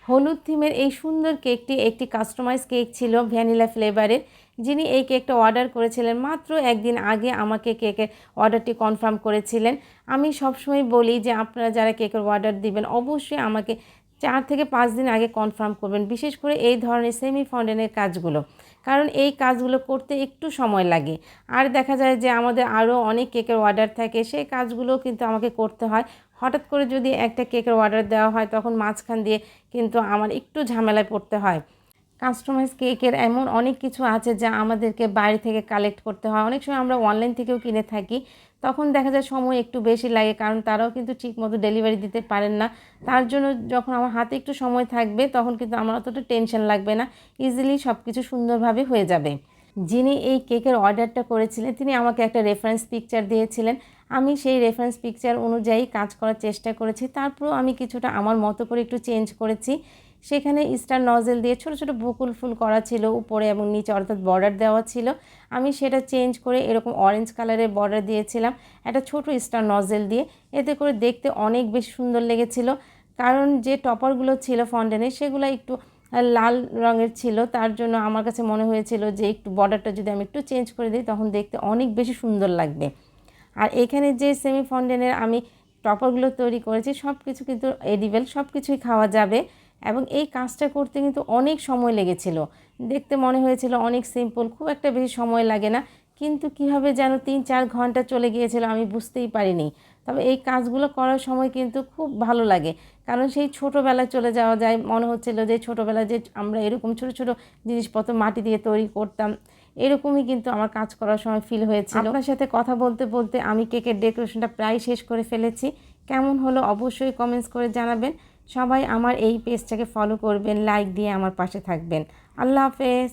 হলুদ থিমের এই সুন্দর কেকটি একটি কাস্টমাইজ কেক ছিল ভ্যানিলা ফ্লেভারের। যিনি এই কেকটা অর্ডার করেছিলেন মাত্র একদিন আগে আমাকে কেকের অর্ডারটি কনফার্ম করেছিলেন। আমি সবসময় বলি যে আপনারা যারা কেকের অর্ডার দিবেন অবশ্যই আমাকে 4 থেকে 5 দিন আগে কনফার্ম করবেন, বিশেষ করে এই ধরনের সেমি ফন্ডেন্টের কাজগুলো, কারণ এই কাজগুলো করতে একটু সময় লাগে। আর দেখা যায় যে আমাদের আরও অনেক কেকের অর্ডার থাকে, সেই কাজগুলোও কিন্তু আমাকে করতে হয়। হঠাৎ করে যদি একটা কেকের অর্ডার দেওয়া হয় তখন মাঝখান দিয়ে কিন্তু আমার একটু ঝামেলায় পড়তে হয়। কাস্টমাইজ কেকের এমন অনেক কিছু আছে যা আমাদেরকে বাইরে থেকে কালেক্ট করতে হয়। অনেক সময় আমরা অনলাইন থেকেও কিনে থাকি, তখন দেখা যায় সময় একটু বেশি লাগে, কারণ তারাও কিন্তু ঠিকমতো ডেলিভারি দিতে পারেন না। তার জন্য যখন আমার হাতে একটু সময় থাকবে তখন কিন্তু আমার অতটা টেনশন লাগবে না, ইজিলি সব কিছু সুন্দরভাবে হয়ে যাবে। যিনি এই কেকের অর্ডারটা করেছিলেন তিনি আমাকে একটা রেফারেন্স পিকচার দিয়েছিলেন। আমি সেই রেফারেন্স পিকচার অনুযায়ী কাজ করার চেষ্টা করেছি, তারপরেও আমি কিছুটা আমার মতো করে একটু চেঞ্জ করেছি। সেখানে স্টার নজেল দিয়ে ছোট ছোট বকুল ফুল করা ছিল উপরে এবং নিচে, অর্থাৎ বর্ডার দেওয়া ছিল। আমি সেটা চেঞ্জ করে এরকম অরেঞ্জ কালারের বর্ডার দিয়েছিলাম একটা ছোট স্টার নজেল দিয়ে। এতে করে দেখতে অনেক বেশি সুন্দর লেগেছিল, কারণ যে টপারগুলো ছিল ফন্ডেনের সেগুলো একটু লাল রঙের ছিল, তার জন্য আমার কাছে মনে হয়েছিল যে একটু বর্ডারটা যদি আমি একটু চেঞ্জ করে দিই তখন দেখতে অনেক বেশি সুন্দর লাগবে। আর এখানে যে সেমি ফন্ডেনের আমি টপারগুলো তৈরি করেছি সব কিছু কিন্তু এডিবেল, সব কিছুই খাওয়া যাবে। এবং এই কাজটা করতে কিন্তু অনেক সময় লেগেছিল। দেখতে মনে হয়েছিল অনেক সিম্পল, খুব একটা বেশি সময় লাগে না, কিন্তু কীভাবে যেন 3-4 ঘন্টা চলে গিয়েছিল আমি বুঝতেই পারিনি। তবে এই কাজগুলো করার সময় কিন্তু খুব ভালো লাগে, কারণ সেই ছোটোবেলায় চলে যাওয়া যায়। মনে হচ্ছিল যে ছোটোবেলায় যে আমরা এরকম ছোট ছোট জিনিসপত্র মাটি দিয়ে তৈরি করতাম, এরকমই কিন্তু আমার কাজ করার সময় ফিল হয়েছিল। আপনার সাথে কথা বলতে বলতে আমি কেকের ডেকোরেশনটা প্রায় শেষ করে ফেলেছি। কেমন হলো অবশ্যই কমেন্টস করে জানাবেন। সবাই আমার এই পেজটাকে ফলো করবেন, লাইক দিয়ে আমার পাশে থাকবেন। আল্লাহ হাফেজ।